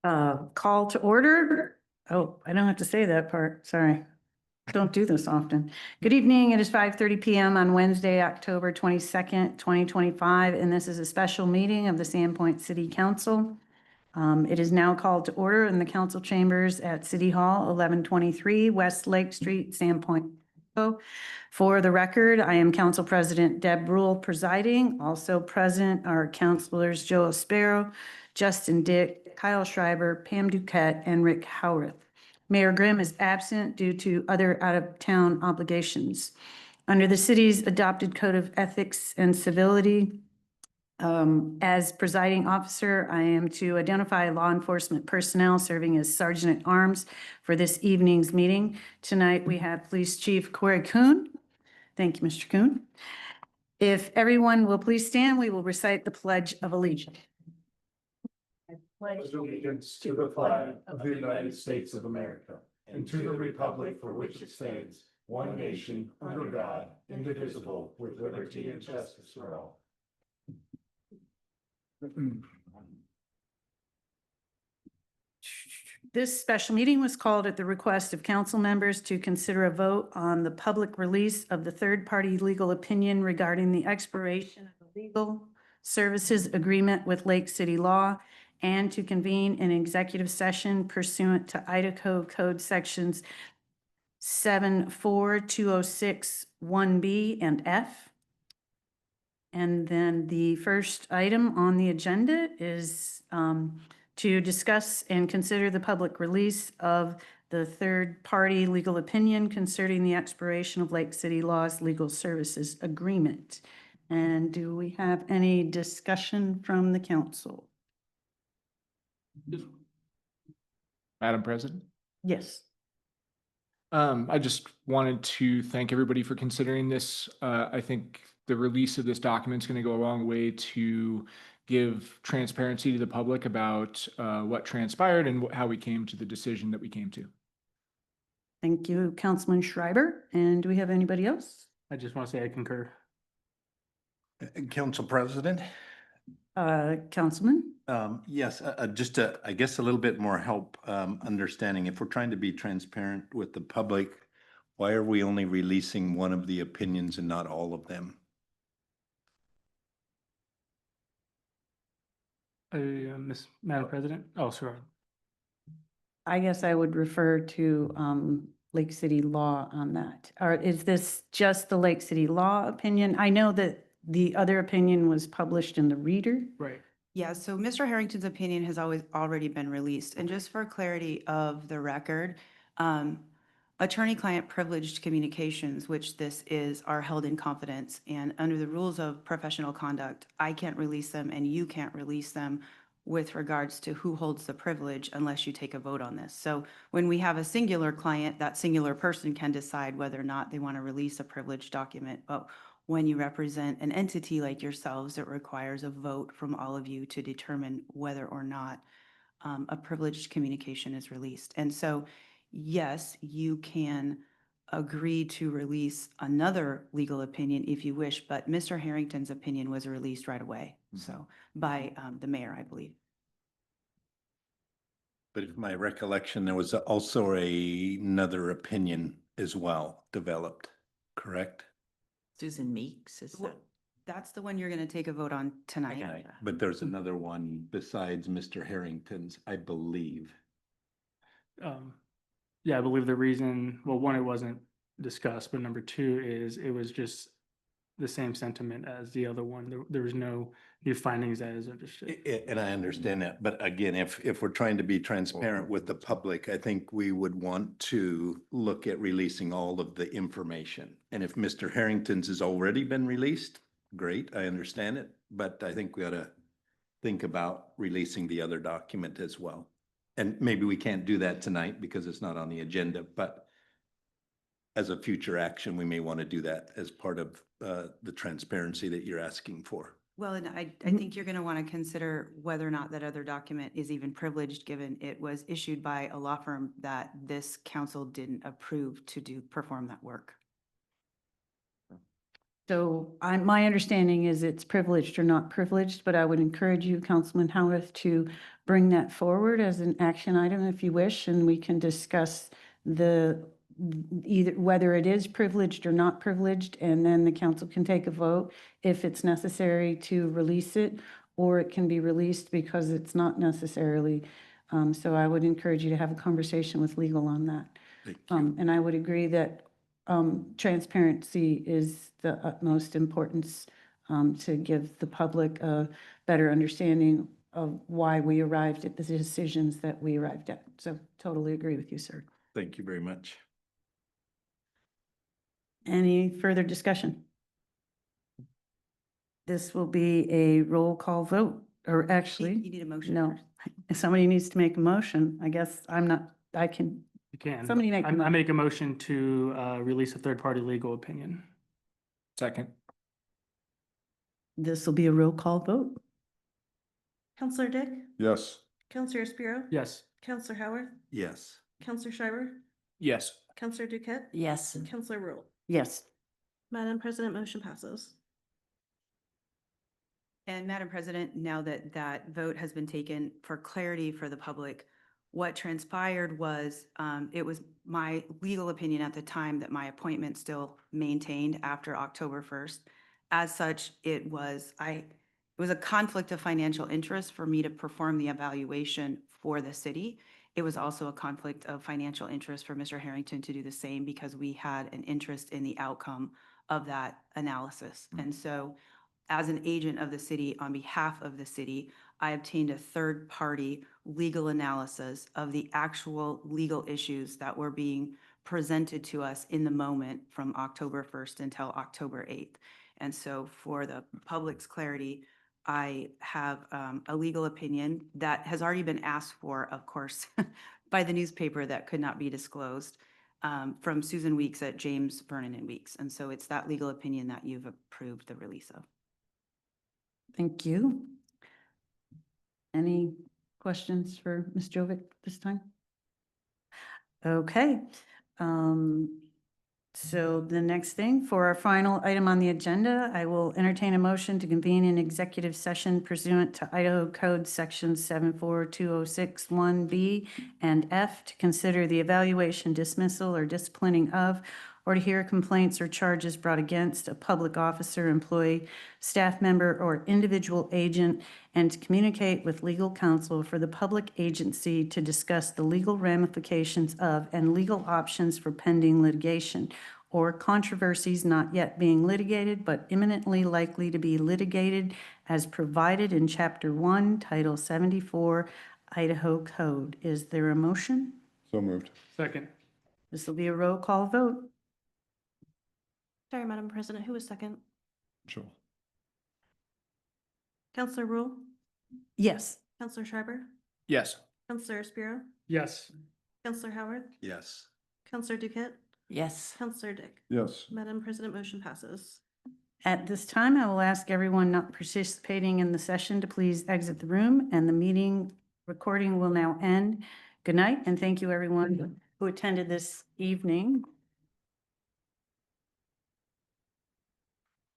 Call to order. Oh, I don't have to say that part. Sorry. Don't do this often. Good evening. It is 5:30 PM on Wednesday, October 22nd, 2025, and this is a special meeting of the Sandpoint City Council. It is now called to order in the council chambers at City Hall, 1123 West Lake Street, Sandpoint. For the record, I am Council President Deb Rule presiding. Also present are Councilors Joe Sparrow, Justin Dick, Kyle Schreiber, Pam Duquette, and Rick Howarth. Mayor Grimm is absent due to other out-of-town obligations. Under the city's adopted Code of Ethics and Civility, as presiding officer, I am to identify law enforcement personnel serving as Sergeant at Arms for this evening's meeting. Tonight, we have Police Chief Corey Kuhn. Thank you, Mr. Kuhn. If everyone will please stand, we will recite the Pledge of Allegiance. I pledge allegiance to the flag of the United States of America and to the republic for which it stands, one nation, under God, indivisible, with liberty and justice for all. This special meeting was called at the request of council members to consider a vote on the public release of the third-party legal opinion regarding the expiration of the legal services agreement with Lake City Law and to convene an executive session pursuant to Idaho Code Sections 74206 1B and F. And then the first item on the agenda is to discuss and consider the public release of the third-party legal opinion concerning the expiration of Lake City Law's legal services agreement. And do we have any discussion from the council? Madam President? Yes. I just wanted to thank everybody for considering this. I think the release of this document is going to go a long way to give transparency to the public about what transpired and how we came to the decision that we came to. Thank you, Councilman Schreiber. And do we have anybody else? I just want to say I concur. Council President? Councilman? Yes, just I guess a little bit more help understanding. If we're trying to be transparent with the public, why are we only releasing one of the opinions and not all of them? Madam President. Oh, sorry. I guess I would refer to Lake City Law on that. Or is this just the Lake City Law opinion? I know that the other opinion was published in the Reader. Right. Yeah, so Mr. Harrington's opinion has already been released. And just for clarity of the record, attorney-client privileged communications, which this is, are held in confidence. And under the rules of professional conduct, I can't release them and you can't release them with regards to who holds the privilege unless you take a vote on this. So when we have a singular client, that singular person can decide whether or not they want to release a privileged document. But when you represent an entity like yourselves, it requires a vote from all of you to determine whether or not a privileged communication is released. And so, yes, you can agree to release another legal opinion if you wish, but Mr. Harrington's opinion was released right away. So by the mayor, I believe. But if my recollection, there was also another opinion as well developed, correct? Susan Meeks, is that? That's the one you're going to take a vote on tonight. Okay. But there's another one besides Mr. Harrington's, I believe. Yeah, I believe the reason, well, one, it wasn't discussed, but number two is it was just the same sentiment as the other one. There was no new findings as understood. And I understand that, but again, if we're trying to be transparent with the public, I think we would want to look at releasing all of the information. And if Mr. Harrington's has already been released, great, I understand it, but I think we ought to think about releasing the other document as well. And maybe we can't do that tonight because it's not on the agenda, but as a future action, we may want to do that as part of the transparency that you're asking for. Well, and I think you're going to want to consider whether or not that other document is even privileged, given it was issued by a law firm that this council didn't approve to perform that work. So my understanding is it's privileged or not privileged, but I would encourage you, Councilman Howarth, to bring that forward as an action item if you wish, and we can discuss either whether it is privileged or not privileged, and then the council can take a vote if it's necessary to release it, or it can be released because it's not necessarily. So I would encourage you to have a conversation with legal on that. Thank you. And I would agree that transparency is the utmost importance to give the public a better understanding of why we arrived at the decisions that we arrived at. So totally agree with you, sir. Thank you very much. Any further discussion? This will be a roll call vote, or You actually, need a motion no. first. If somebody needs to make a motion, I guess I can, You can. Somebody make a I mo- make a motion to release a third-party legal opinion. Second. this will be a roll call vote. Counselor Dick, Yes. Counselor Spiro, Yes. Counselor Howard, Yes. Counselor Schreiber, Yes. Counselor Duquette, Yes. Counselor Rule. Yes. Madam President, motion passes. And Madam President, now that that vote has been taken, for clarity for the public, what transpired was, it was my legal opinion at the time that my appointment still maintained after October 1st. As such, it was a conflict of financial interest for me to perform the evaluation for the city. It was also a conflict of financial interest for Mr. Harrington to do the same because we had an interest in the outcome of that analysis. And so as an agent of the city, on behalf of the city, I obtained a third-party legal analysis of the actual legal issues that were being presented to us in the moment from October 1st until October 8th. And so for the public's clarity, I have a legal opinion that has already been asked for, of course, by the newspaper that could not be disclosed, from Susan Weeks at James, Vernon and Weeks. And so it's that legal opinion that you've approved the release of. Thank you. Any questions for Ms. Jovic this time? Okay. So the next thing, for our final item on the agenda, I will entertain a motion to convene an executive session pursuant to Idaho Code Section 74206(1)B and F to consider the evaluation, dismissal, or disciplining of, or to hear complaints or charges brought against a public officer, employee, staff member, or individual agent, and to communicate with legal counsel for the public agency to discuss the legal ramifications of and legal options for pending litigation or controversies not yet being litigated but imminently likely to be litigated as provided in Chapter 1, Title 74, Idaho Code. Is there a motion? So moved. Second. This will be a roll call vote. Sorry, Madam President, who was second? Sure. Counselor Rule, Yes. Counselor Schreiber, Yes. Counselor Spiro, Yes. Counselor Howard, Yes. Counselor Duquette, Yes. Counselor Dick. Yes. Madam President, motion passes. At this time, I will ask everyone not participating in the session to please exit the room, and the meeting recording will now end. Good night, and thank you, everyone who attended this evening.